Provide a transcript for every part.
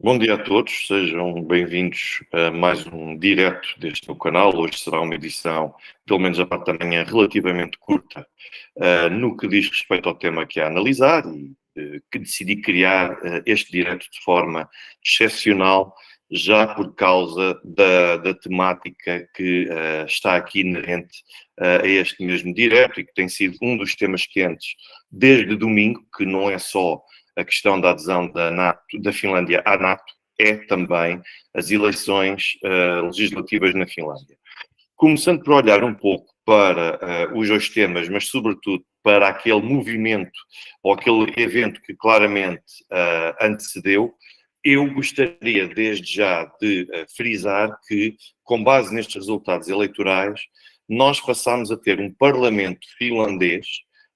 Bom dia a todos, sejam bem-vindos a mais um direto deste meu canal. Hoje será uma edição, pelo menos a parte da manhã, relativamente curta, no que diz respeito ao tema que há a analisar e que decidi criar este direto de forma excepcional, já por causa da temática que está aqui inerente a este mesmo direto e que tem sido um dos temas quentes desde domingo, que não é só a questão da adesão da Finlândia à NATO, é também as eleições legislativas na Finlândia. Começando por olhar um pouco para os dois temas, mas sobretudo para aquele movimento ou aquele evento que claramente antecedeu, eu gostaria desde já de frisar que, com base nestes resultados eleitorais, nós passámos a ter um parlamento finlandês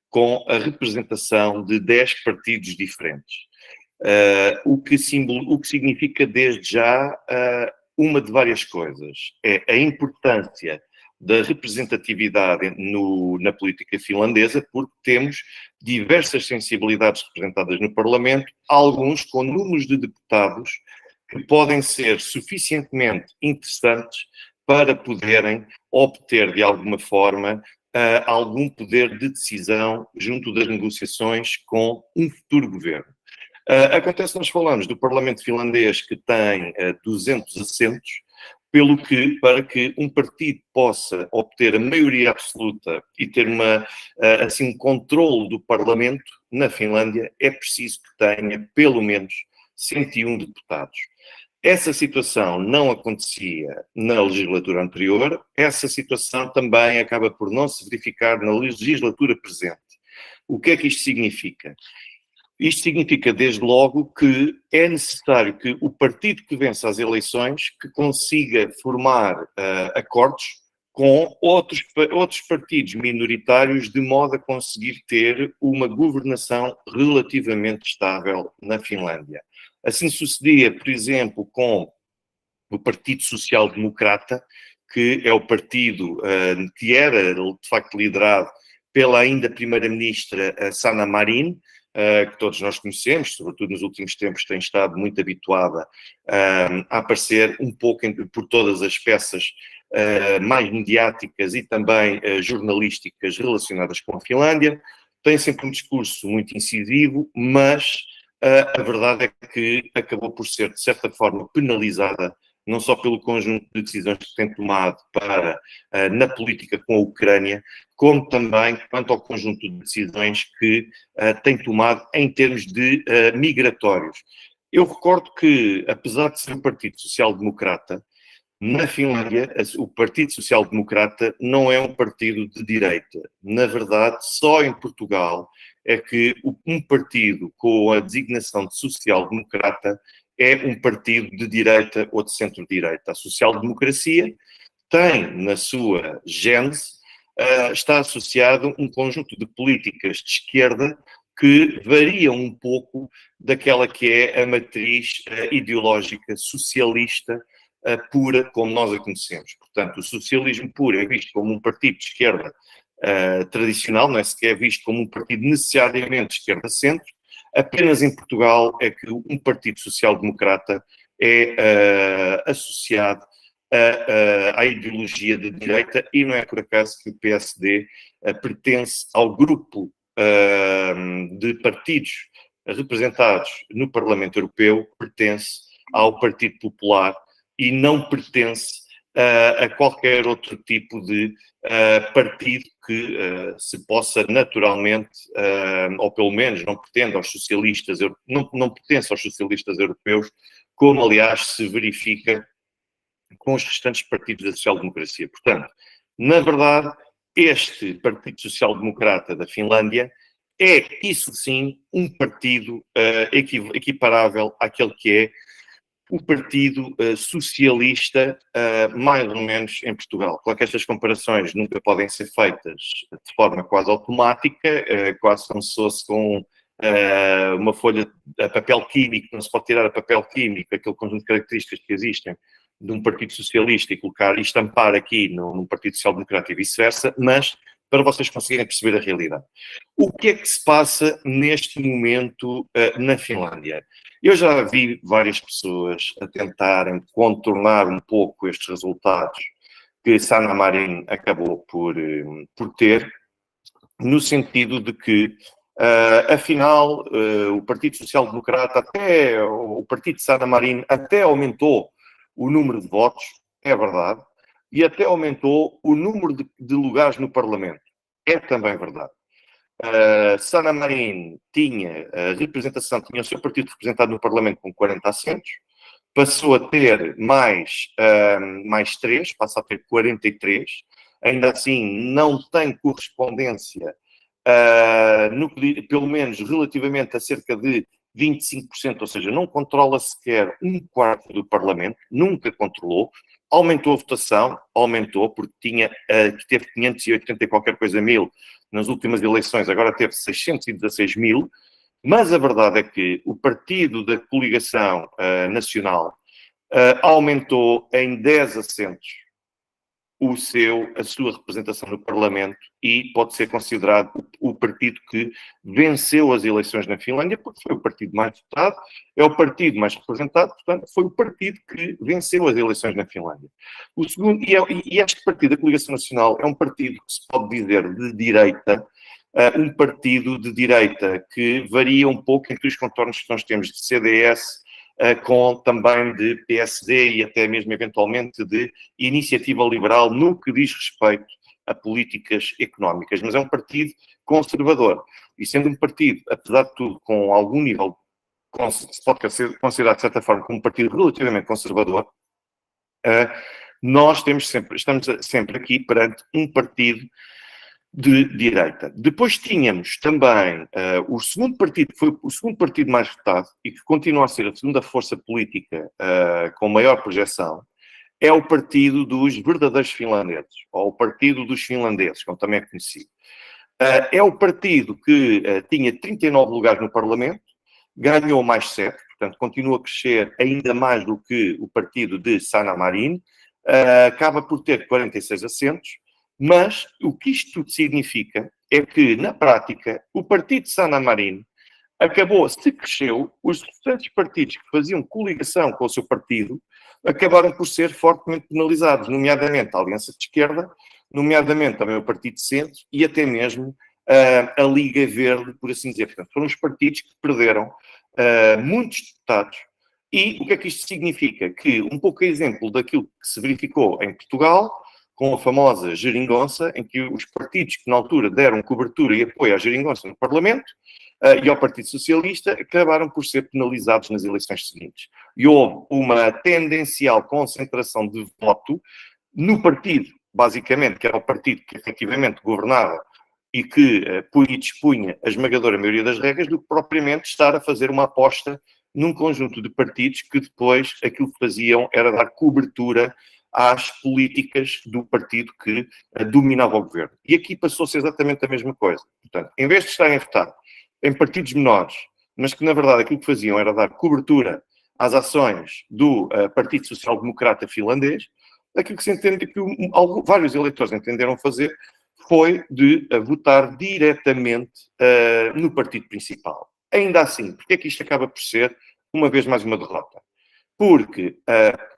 com a representação de 10 partidos diferentes. O que significa desde já uma de várias coisas. É a importância da representatividade na política finlandesa, porque temos diversas sensibilidades representadas no Parlamento, alguns com números de deputados que podem ser suficientemente interessantes para poderem obter, de alguma forma, algum poder de decisão junto das negociações com um futuro governo. Acontece que nós falamos do Parlamento finlandês que tem 200 assentos, para que um partido possa obter a maioria absoluta e ter assim, um controle do Parlamento na Finlândia, é preciso que tenha pelo menos 101 deputados. Essa situação não acontecia na legislatura anterior, essa situação também acaba por não se verificar na legislatura presente. O que é que isto significa? Isto significa, desde logo, que é necessário que o partido que vença as eleições que consiga formar acordos com outros partidos minoritários de modo a conseguir ter uma governação relativamente estável na Finlândia. Assim sucedia, por exemplo, com o Partido Social Democrata, que é o partido que era, de facto, liderado pela ainda primeira-ministra Sanna Marin, que todos nós conhecemos, sobretudo nos últimos tempos tem estado muito habituada a aparecer um pouco por todas as peças mais mediáticas e também jornalísticas relacionadas com a Finlândia. Tem sempre um discurso muito incisivo, mas a verdade é que acabou por ser, de certa forma, penalizada não só pelo conjunto de decisões que tem tomado na política com a Ucrânia, como também quanto ao conjunto de decisões que tem tomado em termos de migratórios. Eu recordo que, apesar de ser um Partido Social Democrata, na Finlândia, o Partido Social Democrata não é um partido de direita. Na verdade, só em Portugal é que um partido com a designação de social-democrata é um partido de direita ou de centro-direita. A social-democracia tem, na sua gênese, está associado um conjunto de políticas de esquerda que variam um pouco daquela que é a matriz ideológica socialista pura, como nós a conhecemos. Portanto, o socialismo puro é visto como um partido de esquerda tradicional, não é sequer visto como um partido necessariamente de esquerda-centro. Apenas em Portugal é que um partido social-democrata é associado à ideologia de direita, e não é por acaso que o PSD pertence ao grupo de partidos representados no Parlamento Europeu, pertence ao Partido Popular e não pertence a qualquer outro tipo de partido que se possa naturalmente, ou pelo menos não pretenda aos socialistas, não pertence aos socialistas europeus, como aliás se verifica com os restantes partidos da social-democracia. Portanto, na verdade, este Partido Social-Democrata da Finlândia é, isso sim, um partido equiparável àquele que é o Partido Socialista, mais ou menos, em Portugal. Claro que estas comparações nunca podem ser feitas de forma quase automática, quase como se fosse com uma folha a papel químico, não se pode tirar a papel químico, aquele conjunto de características que existem de um Partido Socialista e colocar e estampar aqui num Partido Social Democrata e vice-versa, mas para vocês conseguirem perceber a realidade. O que é que se passa neste momento na Finlândia? Eu já vi várias pessoas a tentarem contornar um pouco estes resultados que Sanna Marin acabou por ter, no sentido de que, afinal, o Partido Social Democrata, até o Partido de Sanna Marin, até aumentou o número de votos, é verdade, e até aumentou o número de lugares no Parlamento, é também verdade. Sanna Marin tinha representação, tinha o seu partido representado no Parlamento com 40 assentos, passou a ter mais 3, passa a ter 43, ainda assim não tem correspondência, pelo menos relativamente a cerca de 25%, ou seja, não controla sequer um quarto do Parlamento, nunca controlou, aumentou a votação, aumentou, porque teve 580 e qualquer coisa mil nas últimas eleições, agora teve 616 mil, mas a verdade é que o partido da coligação nacional aumentou em 10 assentos a sua representação no Parlamento e pode ser considerado o partido que venceu as eleições na Finlândia, porque foi o partido mais votado, é o partido mais representado, portanto, foi o partido que venceu as eleições na Finlândia. O segundo, e este partido, a Coligação Nacional, é um partido que se pode dizer de direita, um partido de direita que varia um pouco entre os contornos que nós temos de CDS, com também de PSD e até mesmo eventualmente de Iniciativa Liberal no que diz respeito a políticas económicas, mas é um partido conservador. E sendo um partido, apesar de tudo, com algum nível, se pode considerar de certa forma como um partido relativamente conservador, nós estamos sempre aqui perante um partido de direita. Depois tínhamos também o segundo partido, que foi o segundo partido mais votado e que continua a ser a segunda força política com maior projeção, é o Partido dos Verdadeiros Finlandeses, ou o Partido dos Finlandeses, como também é conhecido. É o partido que tinha 39 lugares no Parlamento, ganhou mais 7, portanto continua a crescer ainda mais do que o partido de Sanna Marin, acaba por ter 46 assentos, mas o que isto tudo significa é que, na prática, o partido de Sanna Marin se cresceu, os restantes partidos que faziam coligação com o seu partido acabaram por ser fortemente penalizados, nomeadamente a Aliança de Esquerda, nomeadamente também o Partido de Centro e até mesmo a Liga Verde, por assim dizer. Portanto, foram os partidos que perderam muitos deputados. E o que é que isto significa? Que, um pouco a exemplo daquilo que se verificou em Portugal, com a famosa geringonça, em que os partidos que na altura deram cobertura e apoio à geringonça no Parlamento e ao Partido Socialista acabaram por ser penalizados nas eleições seguintes. E houve uma tendencial concentração de voto no partido, basicamente, que era o partido que efetivamente governava e que dispunha a esmagadora maioria das regras, do que propriamente estar a fazer uma aposta num conjunto de partidos que depois aquilo que faziam era dar cobertura às políticas do partido que dominava o governo. E aqui passou-se exatamente a mesma coisa. Portanto, em vez de estarem a votar em partidos menores, mas que na verdade aquilo que faziam era dar cobertura às ações do Partido Social Democrata finlandês, aquilo que se entende que vários eleitores entenderam fazer foi de votar diretamente no partido principal. Ainda assim, porque é que isto acaba por ser, uma vez mais, uma derrota? Porque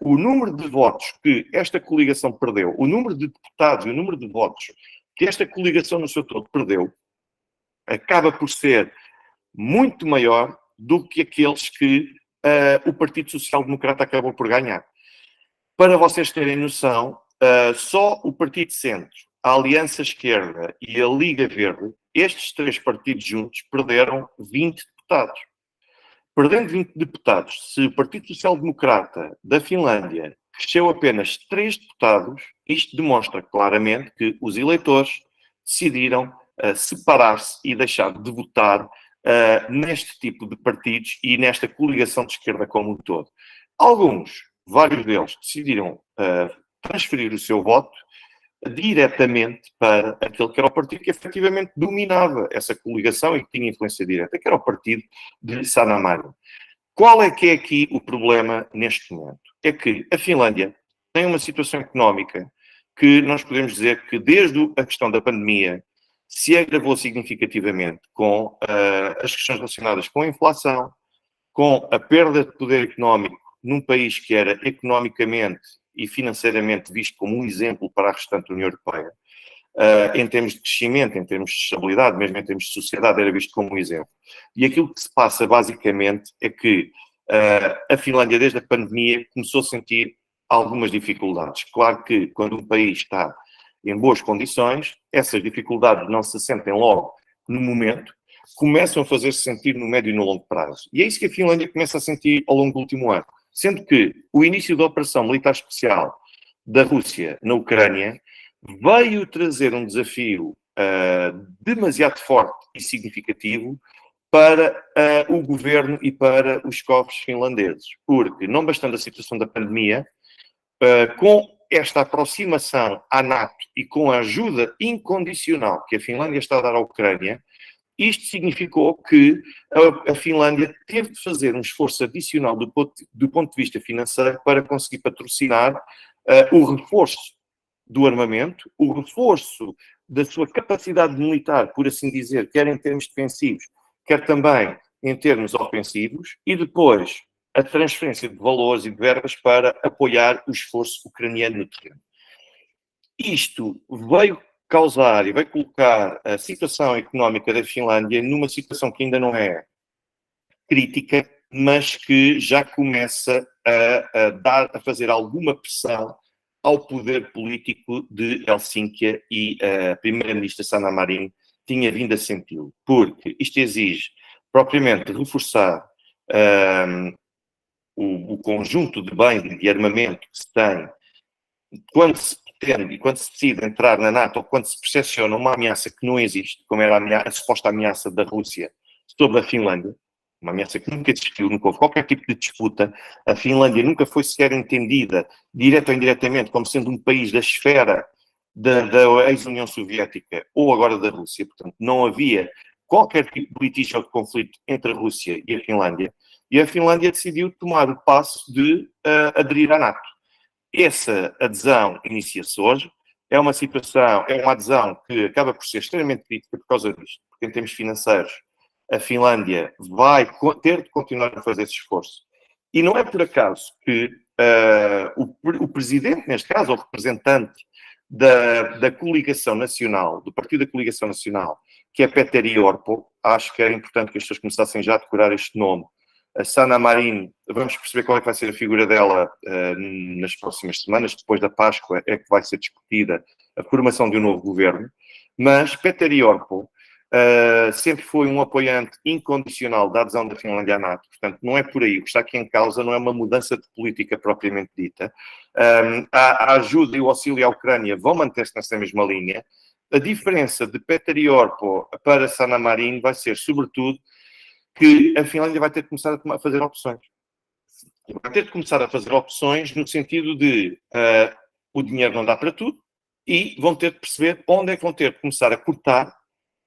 o número de votos que esta coligação perdeu, o número de deputados e o número de votos que esta coligação no seu todo perdeu, acaba por ser muito maior do que aqueles que o Partido Social Democrata acabou por ganhar. Para vocês terem noção, só o Partido Centro, a Aliança Esquerda e a Liga Verde, estes três partidos juntos perderam 20 deputados. Perdendo 20 deputados, se o Partido Social Democrata da Finlândia cresceu apenas 3 deputados, isto demonstra claramente que os eleitores decidiram separar-se e deixar de votar neste tipo de partidos e nesta coligação de esquerda como um todo. Vários deles, decidiram transferir o seu voto diretamente para aquele que era o partido que efetivamente dominava essa coligação e que tinha influência direta, que era o partido de Sanna Marin. Qual é que é aqui o problema neste momento? É que a Finlândia tem uma situação económica que nós podemos dizer que desde a questão da pandemia se agravou significativamente com as questões relacionadas com a inflação, com a perda de poder económico num país que era economicamente e financeiramente visto como um exemplo para a restante União Europeia, em termos de crescimento, em termos de estabilidade, mesmo em termos de sociedade, era visto como um exemplo. E aquilo que se passa, basicamente, é que a Finlândia, desde a pandemia, começou a sentir algumas dificuldades. Claro que, quando um país está em boas condições, essas dificuldades não se sentem logo no momento, começam a fazer-se sentir no médio e no longo prazo. E é isso que a Finlândia começa a sentir ao longo do último ano. Sendo que o início da operação militar especial da Rússia na Ucrânia veio trazer um desafio demasiado forte e significativo para o governo e para os cofres finlandeses. Porque, não bastando a situação da pandemia, com esta aproximação à NATO e com a ajuda incondicional que a Finlândia está a dar à Ucrânia, isto significou que a Finlândia teve de fazer um esforço adicional do ponto de vista financeiro para conseguir patrocinar o reforço do armamento, o reforço da sua capacidade militar, por assim dizer, quer em termos defensivos, quer também em termos ofensivos, e depois a transferência de valores e de verbas para apoiar o esforço ucraniano no terreno. Isto veio causar e vai colocar a situação económica da Finlândia numa situação que ainda não é crítica, mas que já começa a fazer alguma pressão ao poder político de Helsínquia, e a primeira-ministra Sanna Marin tinha vindo a senti-lo, porque isto exige propriamente reforçar o conjunto de bens e de armamento que se tem quando se pretende e quando se decide entrar na NATO, ou quando se percepciona uma ameaça que não existe, como era a suposta ameaça da Rússia sobre a Finlândia, uma ameaça que nunca existiu, nunca houve qualquer tipo de disputa. A Finlândia nunca foi sequer entendida, direto ou indiretamente, como sendo um país da esfera da ex-União Soviética ou agora da Rússia. Portanto, não havia qualquer tipo de litígio ou de conflito entre a Rússia e a Finlândia. E a Finlândia decidiu tomar o passo de aderir à NATO. Essa adesão inicia-se hoje. É uma situação, é uma adesão que acaba por ser extremamente crítica por causa disto, porque em termos financeiros a Finlândia vai ter de continuar a fazer esse esforço. E não é por acaso que o presidente, neste caso, o representante da coligação nacional, do Partido da Coligação Nacional, que é Petteri Orpo, acho que era importante que as pessoas começassem já a decorar este nome. A Sanna Marin, vamos perceber qual é que vai ser a figura dela nas próximas semanas. Depois da Páscoa é que vai ser discutida a formação de um novo governo. Mas Petteri Orpo sempre foi um apoiante incondicional da adesão da Finlândia à NATO. Portanto, não é por aí. O que está aqui em causa não é uma mudança de política propriamente dita. A ajuda e o auxílio à Ucrânia vão manter-se nessa mesma linha. A diferença de Petteri Orpo para Sanna Marin vai ser, sobretudo, que a Finlândia vai ter de começar a fazer opções. Vai ter de começar a fazer opções no sentido de o dinheiro não dá para tudo e vão ter de perceber onde é que vão ter de começar a cortar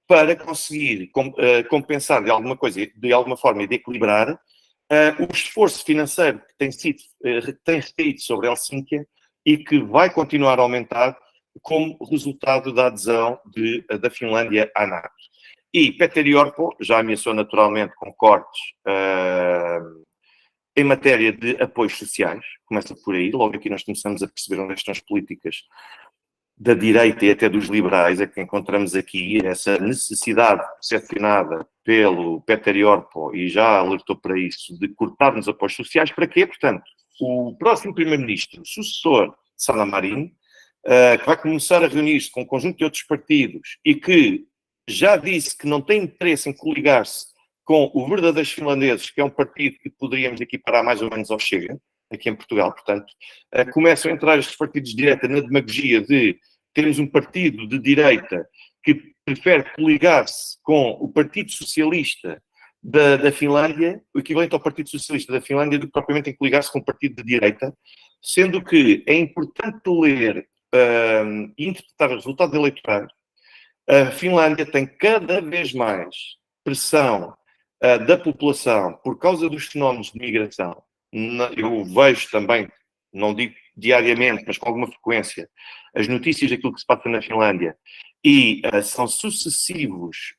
para conseguir compensar de alguma coisa, de alguma forma, e de equilibrar o esforço financeiro que tem recaído sobre Helsínquia e que vai continuar a aumentar como resultado da adesão da Finlândia à NATO. E Petteri Orpo já ameaçou naturalmente com cortes em matéria de apoios sociais. Começa por aí. Logo aqui nós começamos a perceber onde estão as políticas da direita e até dos liberais. É que encontramos aqui essa necessidade percepcionada pelo Petteri Orpo, e já alertou para isso, de cortar nos apoios sociais. Para quê? Portanto, o próximo primeiro-ministro, sucessor de Sanna Marin, que vai começar a reunir-se com um conjunto de outros partidos e que já disse que não tem interesse em coligar-se com o Verdadeiros Finlandeses, que é um partido que poderíamos equiparar mais ou menos ao Chega, aqui em Portugal. Portanto, começam a entrar estes partidos de direita na demagogia de termos um partido de direita que prefere coligar-se com o Partido Socialista da Finlândia, o equivalente ao Partido Socialista da Finlândia, do que propriamente em coligar-se com o partido de direita, sendo que é importante ler e interpretar os resultados eleitorais. A Finlândia tem cada vez mais pressão da população por causa dos fenómenos de migração. Eu vejo também, não digo diariamente, mas com alguma frequência, as notícias daquilo que se passa na Finlândia e são sucessivos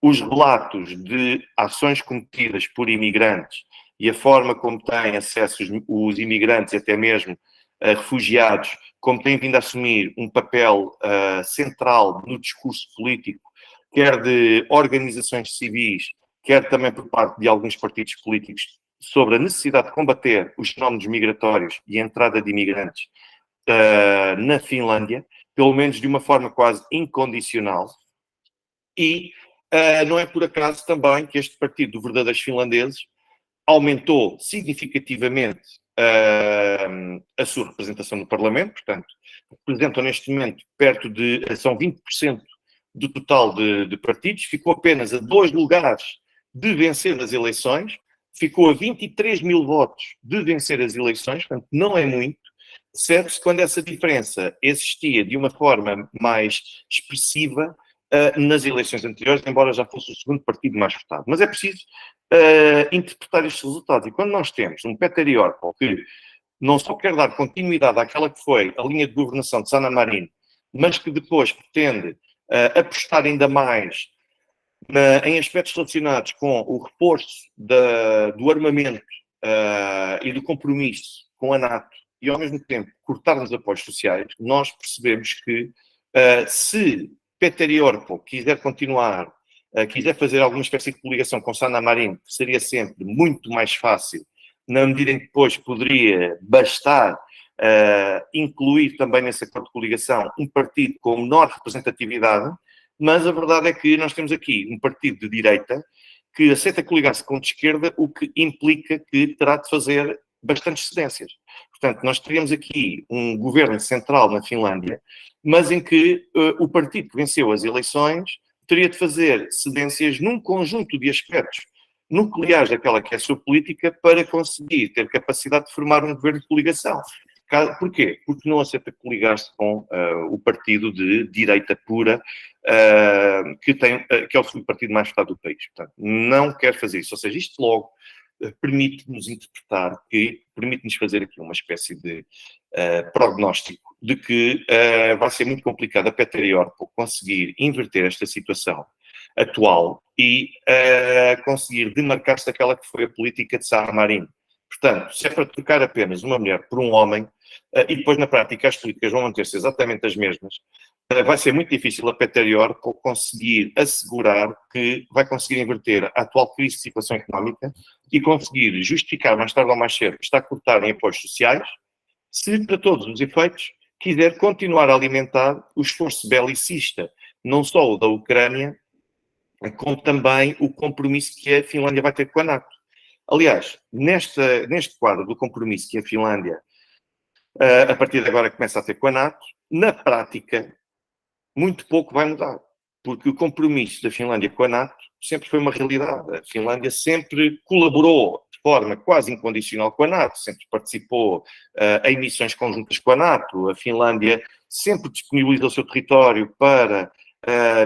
os relatos de ações cometidas por imigrantes e a forma como têm acesso os imigrantes, até mesmo refugiados, como têm vindo a assumir um papel central no discurso político, quer de organizações civis, quer também por parte de alguns partidos políticos, sobre a necessidade de combater os fenómenos migratórios e a entrada de imigrantes na Finlândia, pelo menos de uma forma quase incondicional. E não é por acaso também que este partido do Verdadeiros Finlandeses aumentou significativamente a sua representação no Parlamento, portanto, representam neste momento perto de, são 20% do total de partidos, ficou apenas a 2 lugares de vencer as eleições, ficou a 23 mil votos de vencer as eleições, portanto, não é muito. Percebe-se quando essa diferença existia de uma forma mais expressiva nas eleições anteriores, embora já fosse o segundo partido mais votado. Mas é preciso interpretar estes resultados. E quando nós temos um Peter Orpo que não só quer dar continuidade àquela que foi a linha de governação de Sanna Marin, mas que depois pretende apostar ainda mais em aspectos relacionados com o reforço do armamento e do compromisso com a NATO e, ao mesmo tempo, cortar nos apoios sociais, nós percebemos que se Peter Orpo quiser continuar, quiser fazer alguma espécie de coligação com Sanna Marin, seria sempre muito mais fácil, na medida em que depois poderia bastar incluir também nesse acordo de coligação um partido com menor representatividade, mas a verdade é que nós temos aqui um partido de direita que aceita coligar-se com de esquerda, o que implica que terá de fazer bastantes cedências. Portanto, nós teríamos aqui um governo central na Finlândia, mas em que o partido que venceu as eleições teria de fazer cedências num conjunto de aspectos nucleares daquela que é a sua política para conseguir ter capacidade de formar um governo de coligação. Porquê? Porque não aceita coligar-se com o partido de direita pura, que é o segundo partido mais votado do país. Portanto, não quer fazer isso. Ou seja, isto logo permite-nos interpretar, permite-nos fazer aqui uma espécie de prognóstico de que vai ser muito complicado a Peter Orpo conseguir inverter esta situação atual e conseguir demarcar-se daquela que foi a política de Sanna Marin. Portanto, se é para trocar apenas uma mulher por um homem, e depois na prática as políticas vão manter-se exatamente as mesmas, vai ser muito difícil a Peter Orpo conseguir assegurar que vai conseguir inverter a atual crise de situação económica e conseguir justificar mais tarde ou mais cedo que está a cortar em apoios sociais, se para todos os efeitos quiser continuar a alimentar o esforço belicista, não só o da Ucrânia, como também o compromisso que a Finlândia vai ter com a NATO. Aliás, neste quadro do compromisso que a Finlândia, a partir de agora, começa a ter com a NATO, na prática, muito pouco vai mudar. Porque o compromisso da Finlândia com a NATO sempre foi uma realidade. A Finlândia sempre colaborou de forma quase incondicional com a NATO, sempre participou em missões conjuntas com a NATO. A Finlândia sempre disponibilizou o seu território para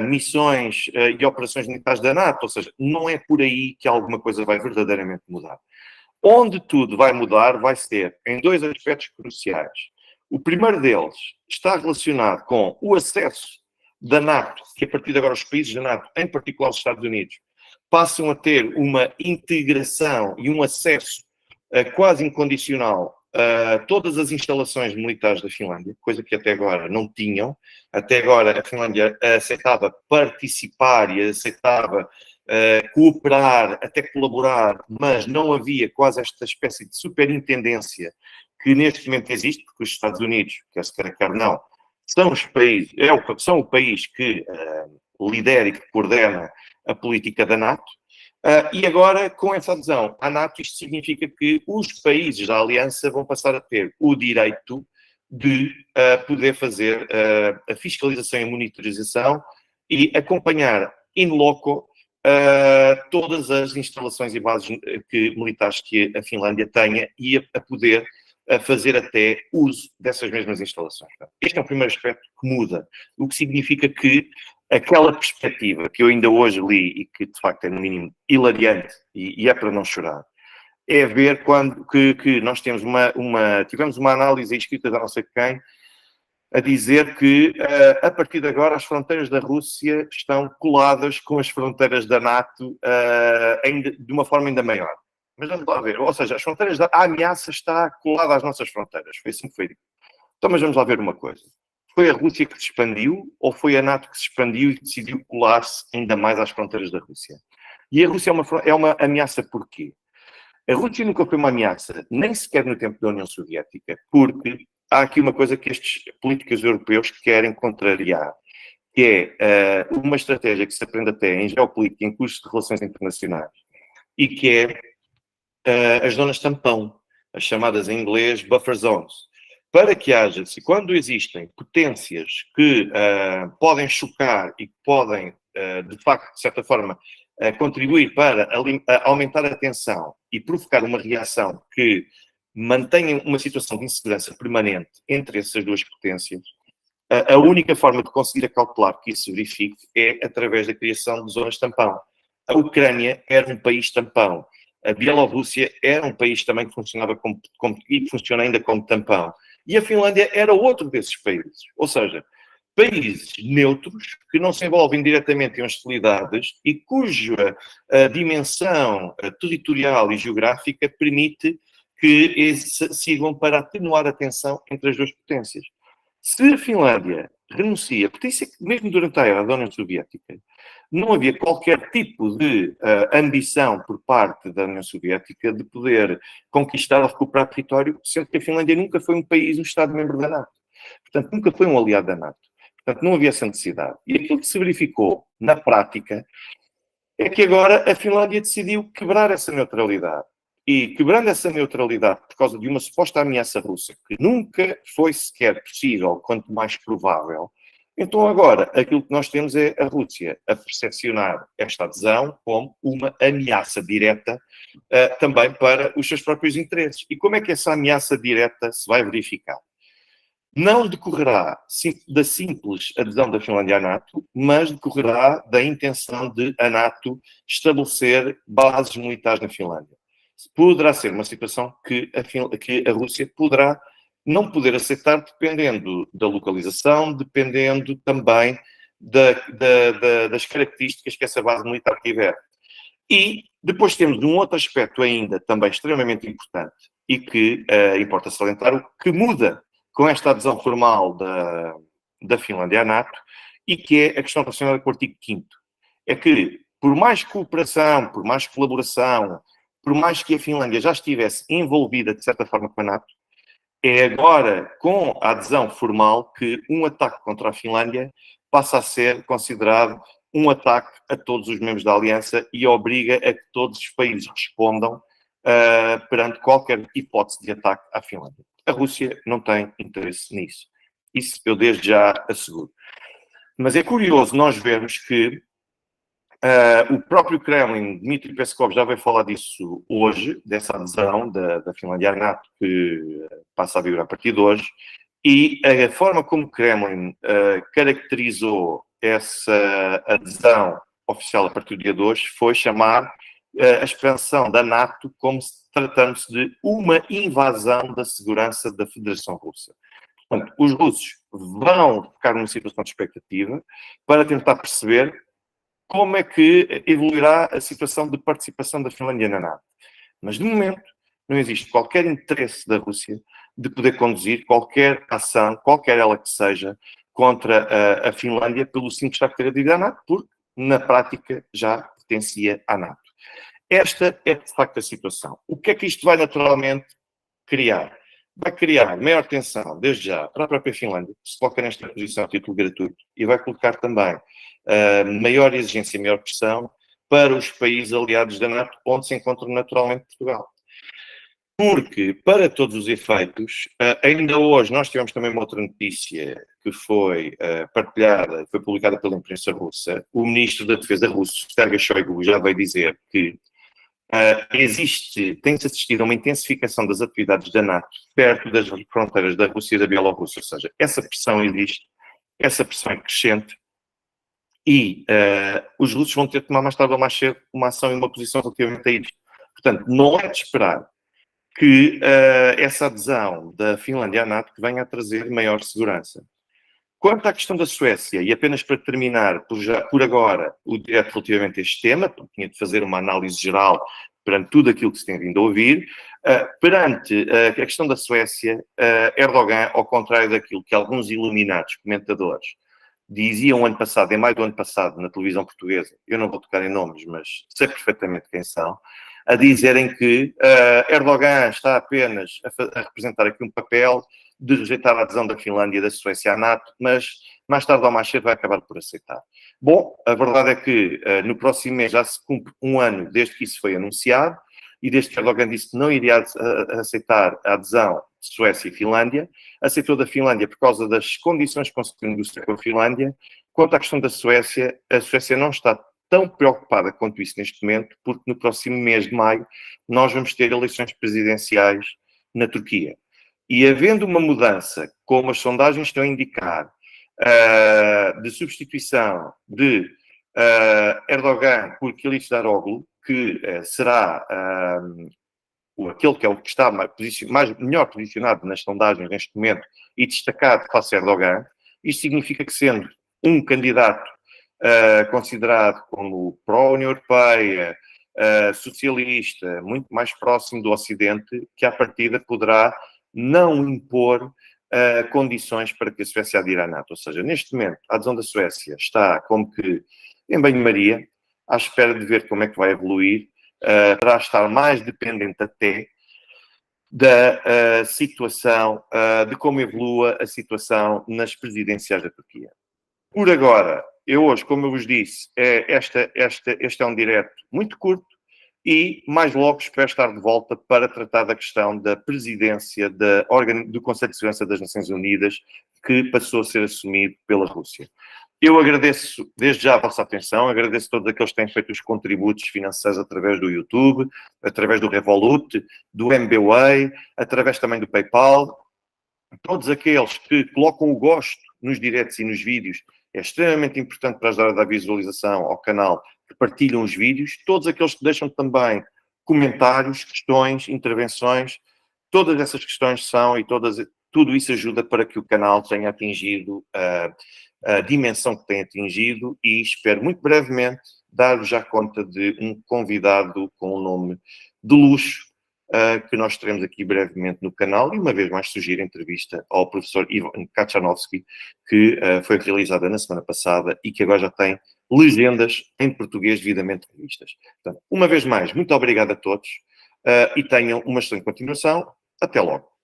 missões e operações militares da NATO, ou seja, não é por aí que alguma coisa vai verdadeiramente mudar. Onde tudo vai mudar vai ser em 2 aspectos cruciais. O primeiro deles está relacionado com o acesso da NATO, que a partir de agora os países da NATO, em particular os Estados Unidos, passam a ter uma integração e um acesso quase incondicional todas as instalações militares da Finlândia, coisa que até agora não tinham. Até agora a Finlândia aceitava participar e aceitava cooperar, até colaborar, mas não havia quase esta espécie de superintendência que neste momento existe, porque os Estados Unidos, quer se quer não, são os países, são o país que lidera e que coordena a política da NATO. E agora, com essa adesão à NATO, isto significa que os países da Aliança vão passar a ter o direito de poder fazer a fiscalização e a monitorização e acompanhar in loco todas as instalações e bases militares que a Finlândia tenha e a poder fazer até uso dessas mesmas instalações. Este é o primeiro aspecto que muda, o que significa que aquela perspectiva que eu ainda hoje li e que de facto é no mínimo hilariante e é para não chorar, é ver quando que nós temos tivemos uma análise escrita de não sei quem, a dizer que, a partir de agora, as fronteiras da Rússia estão coladas com as fronteiras da NATO, ainda, de uma forma ainda maior. Mas vamos lá ver. Ou seja, a ameaça está colada às nossas fronteiras. Foi assim que foi dito. Então, mas vamos lá ver uma coisa. Foi a Rússia que se expandiu ou foi a NATO que se expandiu e decidiu colar-se ainda mais às fronteiras da Rússia? E a Rússia é uma ameaça porquê? A Rússia nunca foi uma ameaça, nem sequer no tempo da União Soviética, porque há aqui uma coisa que estes políticos europeus querem contrariar, que é uma estratégia que se aprende até em geopolítica, em cursos de relações internacionais, e que é as zonas tampão, as chamadas em inglês buffer zones, para que haja, se quando existem potências que podem chocar e que podem, de facto, de certa forma, contribuir para aumentar a tensão e provocar uma reação que mantenha uma situação de insegurança permanente entre essas duas potências, a única forma de conseguir acautelar que isso se verifique é através da criação de zonas tampão. A Ucrânia era um país tampão. A Bielorrússia era um país também que funcionava e funciona ainda como tampão. E a Finlândia era outro desses países. Ou seja, países neutros que não se envolvem diretamente em hostilidades e cuja dimensão territorial e geográfica permite que sirvam para atenuar a tensão entre as duas potências. Se a Finlândia renuncia, porque isso é que mesmo durante a era da União Soviética, não havia qualquer tipo de ambição por parte da União Soviética de poder conquistar ou recuperar território, sendo que a Finlândia nunca foi um país, um Estado-membro da NATO. Portanto, nunca foi um aliado da NATO. Portanto, não havia essa necessidade. E aquilo que se verificou na prática é que agora a Finlândia decidiu quebrar essa neutralidade. E quebrando essa neutralidade por causa de uma suposta ameaça russa, que nunca foi sequer possível, quanto mais provável, então agora aquilo que nós temos é a Rússia a percepcionar esta adesão como uma ameaça direta também para os seus próprios interesses. E como é que essa ameaça direta se vai verificar? Não decorrerá da simples adesão da Finlândia à NATO, mas decorrerá da intenção de a NATO estabelecer bases militares na Finlândia. Poderá ser uma situação que a Rússia poderá não poder aceitar, dependendo da localização, dependendo também das características que essa base militar tiver. E depois temos um outro aspecto ainda também extremamente importante e que importa salientar, o que muda com esta adesão formal da Finlândia à NATO e que é a questão relacionada com o artigo 5º. É que, por mais cooperação, por mais colaboração, por mais que a Finlândia já estivesse envolvida, de certa forma, com a NATO, é agora, com a adesão formal, que um ataque contra a Finlândia passa a ser considerado um ataque a todos os membros da Aliança e obriga a que todos os países respondam perante qualquer hipótese de ataque à Finlândia. A Rússia não tem interesse nisso. Isso eu desde já asseguro. Mas é curioso nós vermos que o próprio Kremlin, Dmitry Peskov, já veio falar disso hoje, dessa adesão da Finlândia à NATO, que passa a vigorar a partir de hoje, e a forma como o Kremlin caracterizou essa adesão oficial a partir do dia de hoje foi chamar a expansão da NATO como tratando-se de uma invasão da segurança da Federação Russa. Portanto, os russos vão ficar numa situação de expectativa para tentar perceber como é que evoluirá a situação de participação da Finlândia na NATO. Mas, de momento, não existe qualquer interesse da Rússia de poder conduzir qualquer ação, qualquer ela que seja, contra a Finlândia pelo simples facto de ter aderido à NATO, porque, na prática, já pertencia à NATO. Esta é, de facto, a situação. O que é que isto vai naturalmente criar? Vai criar maior tensão, desde já, para a própria Finlândia, que se coloca nesta posição a título gratuito, e vai colocar também maior exigência e maior pressão para os países aliados da NATO, onde se encontra naturalmente Portugal. Porque, para todos os efeitos, ainda hoje nós tivemos também uma outra notícia que foi partilhada, foi publicada pela imprensa russa. O ministro da Defesa russo, Sergei Shoigu, já veio dizer que tem-se assistido a uma intensificação das atividades da NATO perto das fronteiras da Rússia e da Bielorrússia, ou seja, essa pressão existe, essa pressão é crescente e os russos vão ter de tomar mais tarde ou mais cedo uma ação e uma posição relativamente a isto. Portanto, não é de esperar que essa adesão da Finlândia à NATO venha a trazer maior segurança. Quanto à questão da Suécia, e apenas para terminar, por agora, o direto relativamente a este tema, tinha de fazer uma análise geral perante tudo aquilo que se tem vindo a ouvir. Perante a questão da Suécia, Erdogan, ao contrário daquilo que alguns iluminados comentadores diziam ano passado, em maio do ano passado, na televisão portuguesa, eu não vou tocar em nomes, mas sei perfeitamente quem são, a dizerem que Erdogan está apenas a representar aqui um papel de rejeitar a adesão da Finlândia e da Suécia à NATO, mas mais tarde ou mais cedo vai acabar por aceitar. Bom, a verdade é que no próximo mês já se cumpre um ano desde que isso foi anunciado e desde que Erdogan disse que não iria aceitar a adesão de Suécia e Finlândia. Aceitou da Finlândia por causa das condições que conseguiu negociar com a Finlândia. Quanto à questão da Suécia, a Suécia não está tão preocupada quanto isso neste momento, porque no próximo mês de maio nós vamos ter eleições presidenciais na Turquia. E havendo uma mudança, como as sondagens estão a indicar, de substituição de Erdogan por Kılıçdaroğlu, que será aquele que é o que está melhor posicionado nas sondagens neste momento e destacado face a Erdogan, isto significa que, sendo um candidato considerado como pró-União Europeia, socialista, muito mais próximo do Ocidente, que à partida poderá não impor condições para que a Suécia adira à NATO. Ou seja, neste momento, a adesão da Suécia está como que em banho-maria, à espera de ver como é que vai evoluir, para estar mais dependente até da situação, de como evolua a situação nas presidenciais da Turquia. Por agora, eu hoje, como eu vos disse, este é um direto muito curto e mais logo espero estar de volta para tratar da questão da presidência do Conselho de Segurança das Nações Unidas, que passou a ser assumido pela Rússia. Eu agradeço desde já a vossa atenção, agradeço a todos aqueles que têm feito os contributos financeiros através do YouTube, através do Revolut, do MBWay, através também do PayPal. Todos aqueles que colocam o gosto nos diretos e nos vídeos, é extremamente importante para ajudar a dar visualização ao canal, que partilham os vídeos. Todos aqueles que deixam também comentários, questões, intervenções, todas essas questões são e tudo isso ajuda para que o canal tenha atingido a dimensão que tem atingido, e espero muito brevemente dar-vos já conta de um convidado com um nome de luxo, que nós teremos aqui brevemente no canal, e uma vez mais sugiro a entrevista ao professor Ivan Kachanovski, que foi realizada na semana passada e que agora já tem legendas em português devidamente revistas. Portanto, uma vez mais, muito obrigado a todos e tenham uma excelente continuação. Até logo.